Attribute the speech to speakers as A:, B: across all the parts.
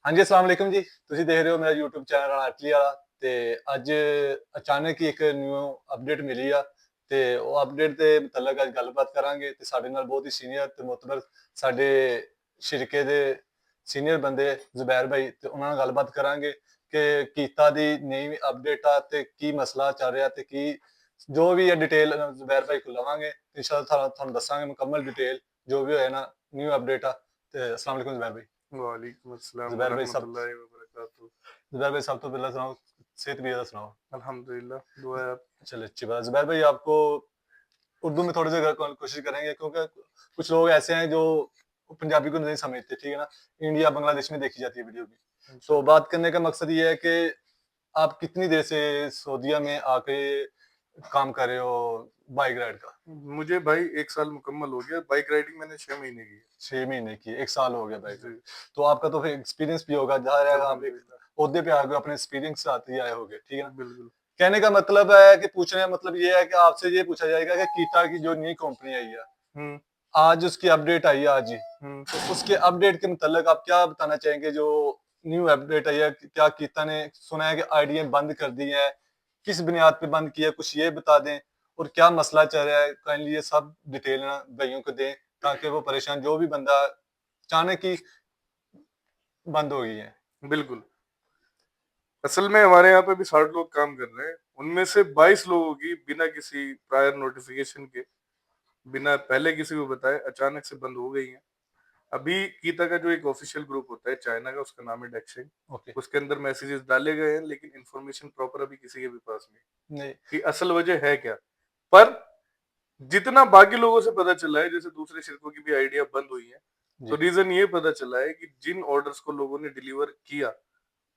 A: ਹਾਂਜੀ, अस्सलाम वालेकुम जी। ਤੁਸੀਂ ਦੇਖ ਰਹੇ ਹੋ ਮੇਰਾ YouTube ਚੈਨਲ ਅਟਲੀ ਵਾਲਾ ਤੇ ਅੱਜ ਅਚਾਨਕ ਹੀ ਇੱਕ ਨਿਊ ਅਪਡੇਟ ਮਿਲੀ ਆ ਤੇ ਉਹ ਅਪਡੇਟ ਦੇ ਮੁਤਲਕ ਅੱਜ ਗੱਲਬਾਤ ਕਰਾਂਗੇ ਤੇ ਸਾਡੇ ਨਾਲ ਬਹੁਤ ਹੀ ਸੀਨੀਅਰ ਤੇ ਮੁਤਬਰ ਸਾਡੇ ਸ਼ਿਰਕੇ ਦੇ ਸੀਨੀਅਰ ਬੰਦੇ ਜ਼ੁਬੈਰ ਭਾਈ ਤੇ ਉਹਨਾਂ ਨਾਲ ਗੱਲਬਾਤ ਕਰਾਂਗੇ ਕਿ ਕੀਤਾ ਦੀ ਨਈ ਅਪਡੇਟ ਆ ਤੇ ਕੀ ਮਸਲਾ ਚੱਲ ਰਿਹਾ ਤੇ ਕੀ ਜੋ ਵੀ ਹੈ ਡਿਟੇਲ ਜ਼ੁਬੈਰ ਭਾਈ ਕੋਲ ਲਵਾਂਗੇ। ਇਨਸ਼ਾਅੱਲਾ ਤੁਹਾਨੂੰ ਦੱਸਾਂਗੇ ਮੁਕੰਮਲ ਡਿਟੇਲ ਜੋ ਵੀ ਹੋਇਆ ਨਾ ਨਿਊ ਅਪਡੇਟ ਆ ਤੇ अस्सलाम वालेकुम ਜ਼ੁਬੈਰ भाई।
B: वालेकुम अस्सलाम
A: ਜ਼ੁਬੈਰ ਭਾਈ ਸਭ
B: वरहमतुल्लाहि वबरकातुहू।
A: जुबैर भाई सब तो पहले सुनाओ, सेहत वगैरह सुनाओ।
B: अल्हम्दुलिल्लाह, दुआ है आप।
A: चलिए अच्छी बात। जुबैर भाई आपको उर्दू में थोड़ी सी कोशिश करेंगे क्योंकि कुछ लोग ऐसे हैं जो पंजाबी को नहीं समझते, ठीक है ना। इंडिया बांग्लादेश में देखी जाती है वीडियो भी। तो
B: इंशाल्लाह।
A: बात करने का मकसद ये है कि आप कितनी देर से सऊदीया में आके काम कर रहे हो बाइक राइड का?
B: मुझे भाई 1 साल मुकम्मल हो गया। बाइक राइडिंग मैंने 6 महीने की है।
A: 6 महीने की, 1 साल हो गया बाइक राइड।
B: जी,
A: तो आपका तो फिर एक्सपीरियंस भी होगा, ज़ाहिर है आप एक
B: अल्हम्दुलिल्लाह।
A: ओहदे पे आ गए, अपने एक्सपीरियंस के साथ ही आए होगे, ठीक है ना।
B: बिल्कुल।
A: कहने का मतलब है कि पूछने का मतलब ये है कि आपसे ये पूछा जाएगा कि कीटा की जो नई कंपनी आई है,
B: हुँ,
A: आज उसकी अपडेट आई है आज ही,
B: हुँ।
A: तो उसके अपडेट के मुतल्लिक आप क्या बताना चाहेंगे जो न्यू अपडेट आई है? क्या कीता ने सुना है कि आईडीएम बंद कर दी है, किस बुनियाद पे बंद किया, कुछ ये बता दें। और क्या मसला चल रहा है, काइंडली ये सब डिटेल ना भाइयों को दें ताकि वो परेशान जो भी बंदा अचानक ही बंद हो गई है।
B: बिल्कुल। असल में हमारे यहाँ पे भी 60 लोग काम कर रहे हैं। उनमें से 22 लोगों की बिना किसी प्रायर नोटिफ़िकेशन के, बिना पहले किसी को बताए अचानक से बंद हो गई हैं। अभी कीता का जो एक ऑफिशियल ग्रुप होता है चाइना का, उसका नाम है डेक्सेंग।
A: ओके।
B: उसके अंदर मैसेजेस डाले गए हैं, लेकिन इन्फॉर्मेशन प्रॉपर अभी किसी के भी पास नहीं
A: नहीं।
B: कि असल वजह है क्या। पर जितना बाकी लोगों से पता चला है, जैसे दूसरे शिरकों की भी आइडिया बंद हुई है, तो
A: जी।
B: रीजन ये पता चला है कि जिन ऑर्डर्स को लोगों ने डिलीवर किया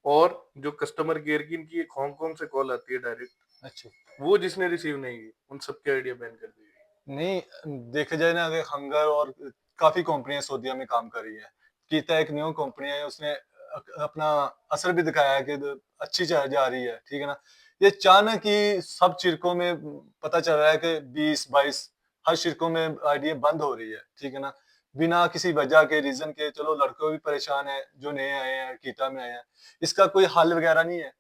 B: और जो कस्टमर केयर की इनकी एक हांगकांग से कॉल आती है डायरेक्ट,
A: अच्छा।
B: वो जिसने रिसीव नहीं की, उन सबके आइडिया बैन कर दी गई।
A: नहीं, देखा जाए ना अगर हंगर और काफ़ी कंपनियाँ सऊदीया में काम कर रही हैं। कीता एक न्यू कंपनी है, उसने अपना असर भी दिखाया है कि अच्छी जा रही है, ठीक है ना। ये अचानक ही सब शिरकों में पता चल रहा है कि 20-22 हर शिरकों में आईडीएफ बंद हो रही है, ठीक है ना। बिना किसी वजह के रीज़न के, चलो लड़के भी परेशान हैं, जो नए आए हैं, कीता में आए हैं। इसका कोई हल वगैरह नहीं है?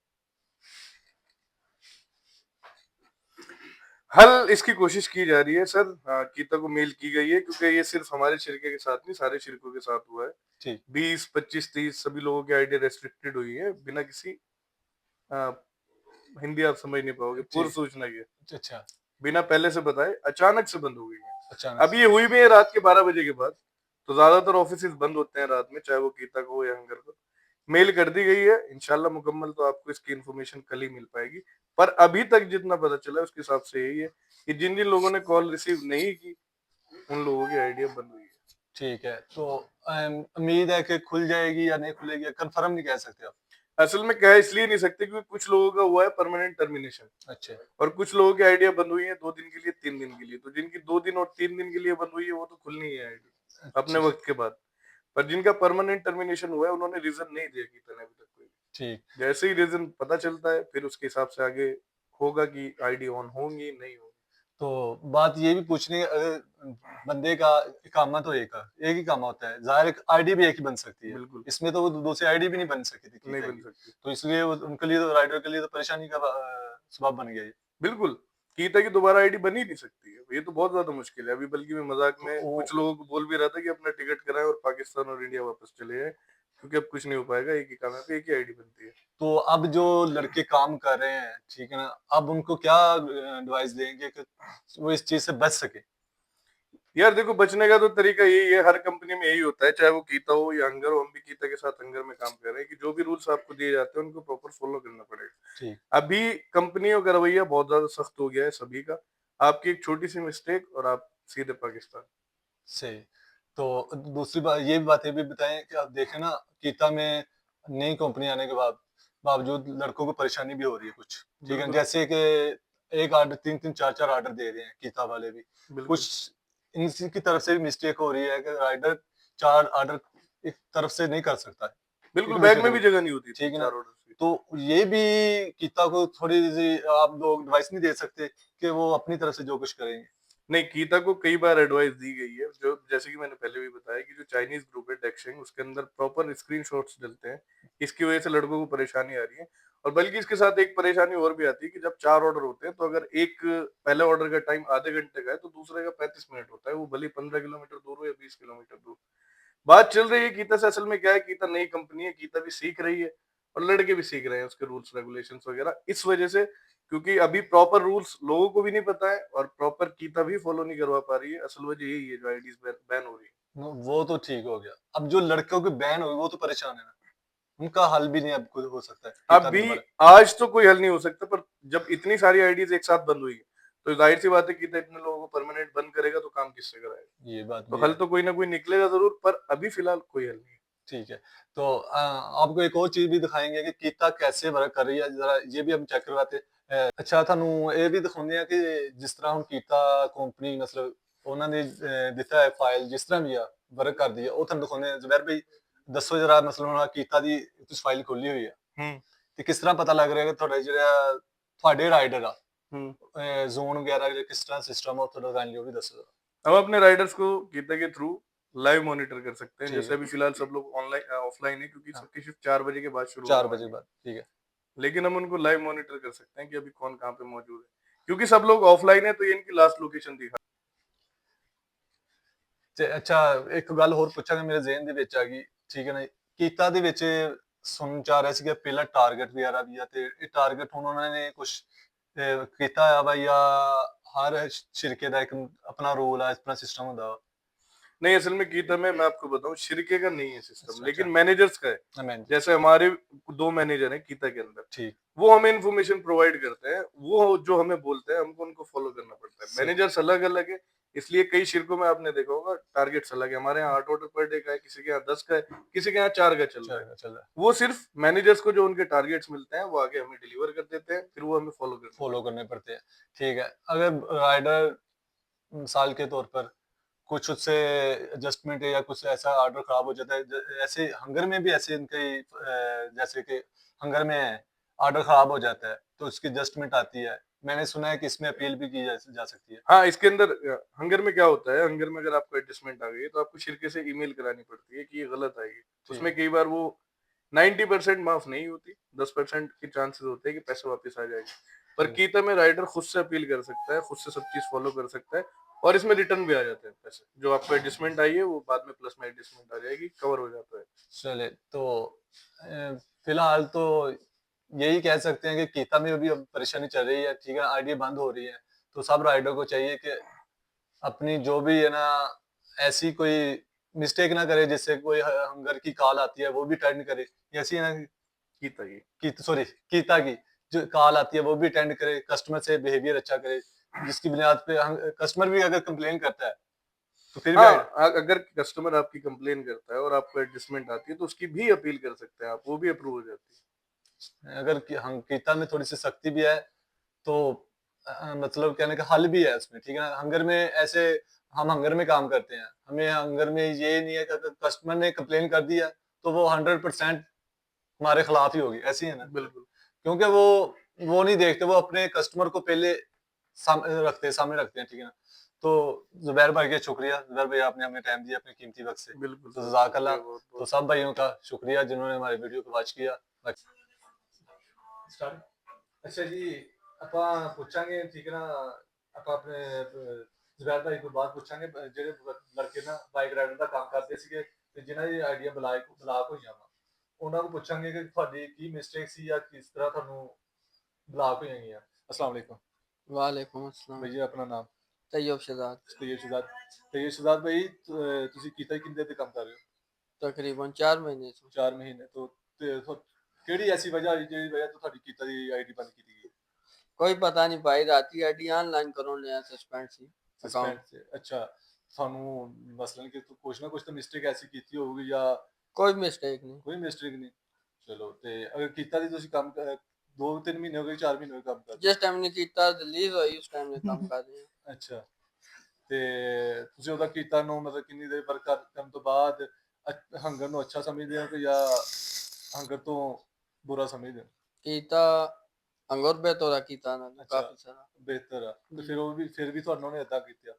B: हल इसकी कोशिश की जा रही है सर। कीता को मेल की गई है, क्योंकि ये सिर्फ हमारे शिरके के साथ नहीं, सारे शिरकों के साथ हुआ है।
A: ठीक।
B: 20, 25, 30 सभी लोगों की आइडिया रेस्ट्रिक्टेड हुई है बिना किसी अ, हिंदी आप समझ नहीं पाओगे, पूर्व
A: ठीक।
B: सूचना के,
A: अच्छा।
B: बिना पहले से बताए अचानक से बंद हो गई है।
A: अचानक
B: अब
A: से।
B: ये हुई भी है रात के 12 बजे के बाद, तो ज्यादातर ऑफिसेज बंद होते हैं रात में, चाहे वो कीता को हो या हंगर को। मेल कर दी गई है, इंशाल्लाह मुकम्मल तो आपको इसकी इन्फॉर्मेशन कल ही मिल पाएगी। पर अभी तक जितना पता चला है उसके हिसाब से यही है कि जिन जिन लोगों ने कॉल रिसीव नहीं की, उन लोगों की आइडिया बंद हुई है।
A: ठीक है, तो उम्मीद है कि खुल जाएगी या नहीं खुलेगी, कंफर्म नहीं कह सकते आप?
B: असल में कह इसलिए नहीं सकते क्योंकि कुछ लोगों का हुआ है परमानेंट टर्मिनेशन,
A: अच्छा।
B: और कुछ लोगों की आइडिया बंद हुई है 2 दिन के लिए, 3 दिन के लिए। तो जिनकी 2 दिन और 3 दिन के लिए बंद हुई है वो तो खुलनी ही है आईडी अपने
A: अच्छा।
B: वक्त के बाद। पर जिनका परमानेंट टर्मिनेशन हुआ है उन्होंने रीजन नहीं दिया कि अभी तक कोई।
A: ठीक।
B: जैसे ही रीजन पता चलता है फिर उसके हिसाब से आगे होगा कि आईडी ऑन होंगी नहीं होंगी।
A: तो बात ये भी पूछनी अगर बंदे का इकामा तो एक ही इकामा होता है, ज़ाहिर है आईडी भी एक ही बन सकती है।
B: बिल्कुल
A: इसमें तो वो दूसरी आईडी भी नहीं बन सकी थी
B: नहीं
A: कीता
B: बन
A: की।
B: सकती।
A: तो इसलिए वो उनके लिए तो राइडर के लिए तो परेशानी का सबब बन गया ये।
B: बिल्कुल कीता की दोबारा आईडी बन ही नहीं सकती है, ये तो बहुत ज्यादा मुश्किल है। अभी बल्कि मैं मजाक
A: तो
B: में
A: वो
B: कुछ लोगों को बोल भी रहा था कि अपना टिकट कराएं और पाकिस्तान और इंडिया वापस चले जाएं, क्योंकि अब कुछ नहीं हो पाएगा। एक ही काम है, एक ही आईडी बनती है।
A: तो अब जो लड़के काम कर रहे हैं, ठीक है ना, अब उनको क्या एडवाइस देंगे कि वो इस चीज़ से बच सके?
B: यार देखो, बचने का तो तरीका यही है, हर कंपनी में यही होता है, चाहे वो कीता हो या हंगर हो। हम भी कीता के साथ हंगर में काम कर रहे हैं कि जो भी रूल्स आपको दिए जाते हैं उनको प्रॉपर फॉलो करना
A: ठीक।
B: पड़ेगा। अभी कंपनियों का रवैया बहुत ज्यादा सख्त हो गया है सभी का। आपकी एक छोटी सी मिस्टेक और आप सीधे पाकिस्तान।
A: सही। तो दूसरी बात ये भी बातें भी बताएँ कि आप देखें ना, कीता में नई कंपनी आने के बावजूद लड़कों को परेशानी भी हो रही है कुछ, ठीक है?
B: बिल्कुल
A: जैसे कि एक ऑर्डर 3-3 4-4 ऑर्डर दे रहे हैं कीता वाले भी।
B: बिल्कुल
A: कुछ इनसी की तरफ से भी मिस्टेक हो रही है कि राइडर 4 ऑर्डर एक तरफ से नहीं कर सकता है,
B: बिल्कुल,
A: एक
B: बैग
A: दूसरे
B: में
A: को
B: भी
A: भी,
B: जगह नहीं होती
A: ठीक
B: तीन
A: है ना?
B: चार ऑर्डर की।
A: तो ये भी कीता को थोड़ी-सी आप लोग एडवाइस नहीं दे सकते कि वो अपनी तरफ से जो कुछ करेंगे?
B: नहीं, कीता को कई बार एडवाइस दी गई है, जो जैसे कि मैंने पहले भी बताया कि जो चाइनीज़ ग्रुप है डेक्शिंग, उसके अंदर प्रॉपर स्क्रीनशॉट्स डलते हैं। इसकी वजह से लड़कों को परेशानी आ रही है और बल्कि इसके साथ एक परेशानी और भी आती है कि जब 4 ऑर्डर होते हैं, तो अगर एक पहले ऑर्डर का टाइम आधे घंटे का है, तो दूसरे का 35 मिनट होता है, वो भले ही 15 किलोमीटर दूर हो या 20 किलोमीटर दूर। बात चल रही है कीता से, असल में क्या है, कीता नई कंपनी है, कीता भी सीख रही है और लड़के भी सीख रहे हैं उसके रूल्स रेगुलेशंस वगैरह। इस वजह से, क्योंकि अभी प्रॉपर रूल्स लोगों को भी नहीं पता है और प्रॉपर कीता भी फॉलो नहीं करवा पा रही है। असल वजह यही है जो आईडीज बैन हो रही है।
A: वो तो ठीक हो गया। अब जो लड़कों की बैन हुई वो तो परेशान है ना, उनका हल भी नहीं अब खुद हो सकता है कीता ने
B: अभी
A: दोबारा।
B: आज तो कोई हल नहीं हो सकता, पर जब इतनी सारी आईडीज एक साथ बंद हुई है, तो जाहिर सी बात है कीता इतने लोगों को परमानेंट बंद करेगा तो काम किससे कराएगा।
A: ये बात
B: तो
A: भी
B: हल
A: है।
B: तो कोई ना कोई निकलेगा जरूर, पर अभी फिलहाल कोई हल नहीं है।
A: ठीक है। तो आपको एक और चीज़ भी दिखाएँगे कि कीता कैसे वर्क कर रही है, ज़रा ये भी हम चेक करवाते ਅੱਛਾ ਤੁਹਾਨੂੰ ਇਹ ਵੀ ਦਿਖਾਉਂਦੇ ਆ ਕਿ ਜਿਸ ਤਰ੍ਹਾਂ ਹੁਣ ਕੀਤਾ ਕੰਪਨੀ ਮਤਲਬ ਉਹਨਾਂ ਨੇ ਦਿੱਤਾ ਹੈ ਫਾਈਲ ਜਿਸ ਤਰ੍ਹਾਂ ਵੀ ਆ ਵਰਕ ਕਰਦੀ ਹੈ ਉਹ ਤੁਹਾਨੂੰ ਦਿਖਾਉਂਦੇ ਆ ਜ਼ੁਬੈਰ ਭਾਈ ਦੱਸੋ ਜਰਾ ਮਤਲਬ ਹੁਣ ਕੀਤਾ ਦੀ ਤੁਸੀਂ ਫਾਈਲ ਖੋਲੀ ਹੋਈ ਆ
B: हम्म
A: ਤੇ ਕਿਸ ਤਰ੍ਹਾਂ ਪਤਾ ਲੱਗ ਰਿਹਾ ਕਿ ਤੁਹਾਡੇ ਜਿਹੜਾ ਤੁਹਾਡੇ ਰਾਈਡਰ ਆ
B: हम्म
A: ਜ਼ੋਨ ਵਗੈਰਾ ਜਿਹੜਾ किस तरह सिस्टम है ਤੁਹਾਡਾ काइंडली वो भी दसो जरा।
B: हम अपने राइडर्स को गीता के थ्रू लाइव मॉनिटर कर सकते हैं।
A: ठीक
B: जैसे
A: है।
B: अभी फिलहाल सब लोग ऑनलाइन ऑफलाइन है, क्योंकि
A: हाँ,
B: सबकी शिफ्ट 4 बजे के बाद शुरू होने
A: 4
B: वाली
A: बजे
B: है।
A: बाद ठीक है।
B: लेकिन हम उनको लाइव मॉनिटर कर सकते हैं कि अभी कौन कहाँ पे मौजूद है, क्योंकि सब लोग ऑफलाइन है, तो ये इनकी लास्ट लोकेशन दिखा।
A: ਤੇ ਅੱਛਾ ਇੱਕ ਗੱਲ ਹੋਰ ਪੁੱਛਾਂਗਾ ਮੇਰੇ ਜ਼ਿਹਨ ਦੇ ਵਿੱਚ ਆ ਗਈ ਠੀਕ ਹੈ ਨਾ ਜੀ। ਕੀਤਾ ਦੇ ਵਿੱਚ ਸੁਣਨ ਚ ਆ ਰਿਹਾ ਸੀਗਾ ਪਹਿਲਾਂ ਟਾਰਗੇਟ ਵਗੈਰਾ ਵੀ ਆ ਤੇ ਇਹ ਟਾਰਗੇਟ ਹੁਣ ਉਹਨਾਂ ਨੇ ਕੁਝ ਕੀਤਾ ਆ ਵਾ ਜਾਂ ਹਰ ਸ਼ਿਰਕੇ ਦਾ ਇੱਕ ਆਪਣਾ ਰੋਲ ਆ ਆਪਣਾ ਸਿਸਟਮ ਹੁੰਦਾ ਵਾ।
B: नहीं, असल में गीता में मैं आपको बताऊं, शिरके का नहीं है सिस्टम,
A: अच्छा
B: लेकिन
A: अच्छा।
B: मैनेजर्स का है।
A: मैं
B: जैसे हमारे 2 मैनेजर हैं गीता के अंदर,
A: ठीक।
B: वो हमें इन्फॉर्मेशन प्रोवाइड करते हैं, वो जो हमें बोलते हैं हमको उनको फॉलो करना पड़ता है।
A: सही।
B: मैनेजर्स अलग अलग है, इसलिए कई शिरकों में आपने देखा होगा टारगेट्स अलग है। हमारे यहाँ 8 ऑर्डर पर डे का है, किसी के यहाँ 10 का है, किसी के यहाँ 4 का चल रहा है।
A: चल रहा है।
B: वो सिर्फ मैनेजर्स को जो उनके टारगेट्स मिलते हैं वो आगे हमें डिलीवर कर देते हैं, फिर वो हमें फॉलो करते हैं।
A: फॉलो करने पड़ते हैं। ठीक है। अगर राइडर मिसाल के तौर पर कुछ उससे एडजस्टमेंट या कुछ ऐसा ऑर्डर खराब हो जाता है ऐसे हंगर में भी ऐसे इनके जैसे कि हंगर में ऑर्डर खराब हो जाता है तो उसकी एडजस्टमेंट आती है। मैंने सुना है कि इसमें अपील भी की जा सकती है।
B: हाँ, इसके अंदर हंगर में क्या होता है, हंगर में अगर आपको एडजस्टमेंट आ गई है, तो आपको शिरके से ईमेल करानी पड़ती है कि ये गलत आई है।
A: ठीक
B: उसमें
A: है।
B: कई बार वो 90% माफ नहीं होती, 10% के चांसेस होते हैं कि पैसे वापस आ जाएंगे। पर
A: ठीक।
B: कीता में राइडर खुद से अपील कर सकता है, खुद से सब चीज फॉलो कर सकता है, और इसमें रिटर्न भी आ जाते हैं पैसे। जो आपको एडजस्टमेंट आई है वो बाद में प्लस में एडजस्टमेंट आ जाएगी, कवर हो जाता है।
A: चले तो फिलहाल तो यही कह सकते हैं कि कीता में भी अब परेशानी चल रही है ठीक है आईडी बंद हो रही है तो सब राइडर को चाहिए कि अपनी जो भी है ना ऐसी कोई मिस्टेक ना करे जिससे कोई हंगर की कॉल आती है वो भी अटेंड करे ऐसी है ना
B: कीता की
A: की सॉरी कीता की जो कॉल आती है वो भी अटेंड करे कस्टमर से बिहेवियर अच्छा करे जिसकी बुनियाद पे कस्टमर भी अगर कंप्लेन करता है तो फिर भी
B: हाँ, अगर कस्टमर आपकी कंप्लेन करता है और आपको एडजस्टमेंट आती है, तो उसकी भी अपील कर सकते हैं आप, वो भी अप्रूव हो जाती है।
A: अगर हम कीता में थोड़ी सी सख्ती भी है तो मतलब कहने का हल भी है उसमें ठीक है ना हंगर में ऐसे हम हंगर में काम करते हैं हमें हंगर में ये नहीं है कि अगर कस्टमर ने कंप्लेन कर दिया तो वो 100% हमारे खिलाफ ही होगी ऐसी है ना
B: बिल्कुल।
A: क्योंकि वो नहीं देखते वो अपने कस्टमर को पहले रखते हैं सामने रखते हैं ठीक है ना तो जुबैर भाई का शुक्रिया जुबैर भाई आपने हमें टाइम दिया अपने कीमती वक्त से
B: बिल्कुल
A: तो
B: सर,
A: जज़ाकल्लाह
B: शुक्रिया बहुत
A: तो
B: बहुत।
A: सब भाइयों का शुक्रिया जिन्होंने हमारे वीडियो को वॉच किया स्टार्ट अच्छा जी ਆਪਾਂ ਪੁੱਛਾਂਗੇ ਠੀਕ ਹੈ ਨਾ ਆਪਾਂ ਆਪਣੇ ਜ਼ੁਬੈਰ ਭਾਈ ਕੋਲ ਬਾਅਦ ਪੁੱਛਾਂਗੇ ਜਿਹੜੇ ਲੜਕੇ ਨਾ ਬਾਈਕ ਰਾਈਡਰ ਦਾ ਕੰਮ ਕਰਦੇ ਸੀਗੇ ਤੇ ਜਿਨ੍ਹਾਂ ਦੀ ਆਈਡੀਆ ਬਲਾਕ ਹੋਈਆਂ ਵਾ ਉਹਨਾਂ ਨੂੰ ਪੁੱਛਾਂਗੇ ਕਿ ਤੁਹਾਡੀ ਕੀ ਮਿਸਟੇਕ ਸੀ ਜਾਂ ਕਿਸ ਤਰ੍ਹਾਂ ਤੁਹਾਨੂੰ ਬਲਾਕ ਹੋਈਆਂ ਗਈਆਂ अस्सलाम वालेकुम
C: वालेकुम अस्सलाम।
A: भैया अपना नाम
C: तैयब शहजाद।
A: तैयब शहजाद भाई ਤੁਸੀਂ ਕੀਤਾ ਕਿੰਨੇ ਤੇ ਕੰਮ ਕਰ ਰਹੇ ਹੋ
C: तकरीबन 4 महीने से।
A: 4 ਮਹੀਨੇ ਤੋਂ ਤੇ ਕਿਹੜੀ ਐਸੀ ਵਜ੍ਹਾ ਹੋਈ ਜਿਹੜੀ ਵਜ੍ਹਾ ਤੋਂ ਤੁਹਾਡੀ ਕੀਤਾ ਦੀ ਆਈਡੀ ਬੰਦ ਕੀਤੀ ਗਈ
C: कोई पता नहीं भाई, राती आईडी ऑनलाइन करो नया सस्पेंड सी
A: सस्पेंड
C: अकाउंट।
A: से अच्छा ਸਾਨੂੰ ਮਸਲਨ ਕਿ ਤੂੰ ਕੁਛ ਨਾ ਕੁਛ ਤਾਂ ਮਿਸਟੇਕ ਐਸੀ ਕੀਤੀ ਹੋਊਗੀ ਜਾਂ
C: कोई मिस्टेक नहीं।
A: ਕੋਈ ਮਿਸਟੇਕ ਨਹੀਂ ਚਲੋ ਤੇ ਅਗਰ ਕੀਤਾ ਦੀ ਤੁਸੀਂ ਕੰਮ 2-3 ਮਹੀਨੇ ਹੋ ਗਏ 4 ਮਹੀਨੇ ਹੋ ਗਏ ਕੰਮ ਕਰਦੇ
C: जिस टाइम ने कीता रिलीज हुई उस टाइम ने काम कर रहे हैं।
A: ਅੱਛਾ ਤੇ ਤੁਸੀਂ ਉਹਦਾ ਕੀਤਾ ਨੂੰ ਮਤਲਬ ਕਿੰਨੀ ਦੇਰ ਵਰਕ ਕਰਨ ਤੋਂ ਬਾਅਦ ਹੰਗਰ ਨੂੰ ਅੱਛਾ ਸਮਝਦੇ ਹੋ ਕਿ ਜਾਂ ਹੰਗਰ ਤੋਂ ਬੁਰਾ ਸਮਝਦੇ ਹੋ
C: कीता अंगूर पे तो रखी था ना
A: अच्छा।
C: काफी सारा
A: ਬਿਹਤਰ ਆ ਤੇ
C: ਜੀ।
A: ਫਿਰ ਵੀ ਤੁਹਾਨੂੰ ਨੇ ਇਦਾਂ ਕੀਤਾ।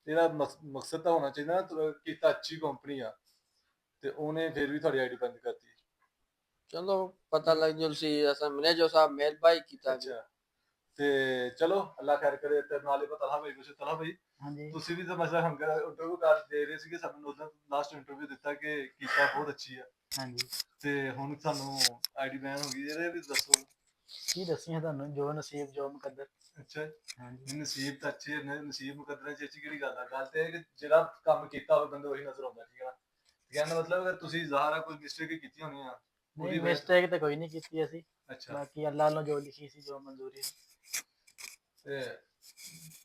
A: ਇਹਦਾ ਮਕਸਦ ਤਾਂ ਹੋਣਾ ਚਾਹੀਦਾ ਨਾ ਕੀਤਾ ਅੱਛੀ ਕੰਪਨੀ ਆ ਤੇ ਉਹਨੇ ਫਿਰ ਵੀ ਤੁਹਾਡੀ ਆਈਡੀ ਬੰਦ ਕਰਤੀ।
C: चलो पता लग जो सी ऐसा मैंने जो साहब मेल भाई की था
A: ਅੱਛਾ ਤੇ ਚਲੋ ਅੱਲਾ ਖੈਰ ਕਰੇ ਤੇ ਨਾਲੇ ਪਤਾ ਲਾ ਭਾਈ ਕੁਛ ਤਲਾ ਭਾਈ
D: ਹਾਂਜੀ
A: ਤੁਸੀਂ ਵੀ ਤਾਂ ਮਸਲਾ ਹੰਗਰ ਇੰਟਰਵਿਊ ਕਰ ਦੇ ਰਹੇ ਸੀਗੇ ਸਾਨੂੰ ਉਦੋਂ ਲਾਸਟ ਇੰਟਰਵਿਊ ਦਿੱਤਾ ਕਿ ਕੀਤਾ ਬਹੁਤ ਅੱਛੀ ਆ
D: ਹਾਂਜੀ
A: ਤੇ ਹੁਣ ਤੁਹਾਨੂੰ ਆਈਡੀ ਬੈਨ ਹੋ ਗਈ ਇਹਦੇ ਵੀ ਦੱਸੋ।
D: ਕੀ ਦੱਸੀਏ ਤੁਹਾਨੂੰ ਜੋ ਨਸੀਬ ਜੋ ਮੁਕੱਦਰ।
A: ਅੱਛਾ
D: ਹਾਂਜੀ
A: ਨਸੀਬ ਤਾਂ ਅੱਛੇ ਨੇ ਨਸੀਬ ਮੁਕੱਦਰਾਂ ਚ ਅੱਛੀ ਕਿਹੜੀ ਗੱਲ ਆ ਗੱਲ ਤੇ ਇਹ ਕਿ ਜਿਹੜਾ ਕੰਮ ਕੀਤਾ ਹੋਵੇ ਬੰਦੇ ਉਹੀ ਨਜ਼ਰ ਆਉਂਦਾ ਠੀਕ ਹੈ ਨਾ ਕਹਿਣ ਦਾ ਮਤਲਬ ਅਗਰ ਤੁਸੀਂ ਜ਼ਾਹਰਾ ਕੋਈ ਮਿਸਟੇਕ ਕੀਤੀ ਹੋਣੀ ਆ ਉਹਦੀ
D: ਨਹੀਂ
A: ਵਜ੍ਹਾ
D: ਮਿਸਟੇਕ ਤਾਂ ਕੋਈ ਨਹੀਂ ਕੀਤੀ ਅਸੀਂ
A: ਅੱਛਾ
D: ਬਾਕੀ ਅੱਲਾ ਵੱਲੋਂ ਜੋ ਲਿਖੀ ਸੀ ਜੋ ਮਨਜ਼ੂਰੀ ਸੀ।
A: ਤੇ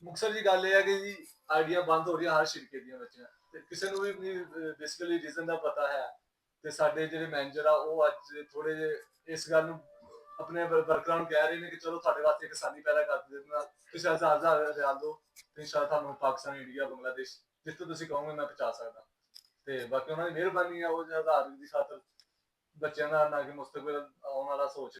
A: ਮੁਕਤਸਰ ਦੀ ਗੱਲ ਇਹ ਹੈ ਕਿ ਜੀ ਆਈਡੀਆਂ ਬੰਦ ਹੋ ਰਹੀਆਂ ਹਰ ਸ਼ਿਰਕੇ ਦੀਆਂ ਬੱਚੀਆਂ ਤੇ ਕਿਸੇ ਨੂੰ ਵੀ ਬੇਸਿਕਲੀ ਰੀਜ਼ਨ ਦਾ ਪਤਾ ਹੈ ਤੇ ਸਾਡੇ ਜਿਹੜੇ ਮੈਨੇਜਰ ਆ ਉਹ ਅੱਜ ਥੋੜੇ ਜਿਹੇ ਇਸ ਗੱਲ ਨੂੰ ਆਪਣੇ ਵਰਕਰਾਂ ਨੂੰ ਕਹਿ ਰਹੇ ਨੇ ਕਿ ਚਲੋ ਤੁਹਾਡੇ ਵਾਸਤੇ ਇੱਕ ਆਸਾਨੀ ਪੈਦਾ ਕਰ ਦਿੰਦਾ ਤੁਸੀਂ 1000 ਰਿਆਲ ਦਿਓ ਤੇ ਇਨਸ਼ਾਅੱਲਾ ਤੁਹਾਨੂੰ ਪਾਕਿਸਤਾਨ ਇੰਡੀਆ ਬੰਗਲਾਦੇਸ਼ ਜਿੱਥੇ ਤੁਸੀਂ ਕਹੋਗੇ ਮੈਂ ਪਹੁੰਚਾ ਸਕਦਾ ਤੇ ਬਾਕੀ ਉਹਨਾਂ ਦੀ ਮਿਹਰਬਾਨੀ ਆ ਉਹ 1000 ਦੀ ਖਾਤਰ ਬੱਚਿਆਂ ਦਾ ਨਾ ਕਿ ਮੁਸਤਕਬਲ ਆਉਣ ਵਾਲਾ ਸੋਚ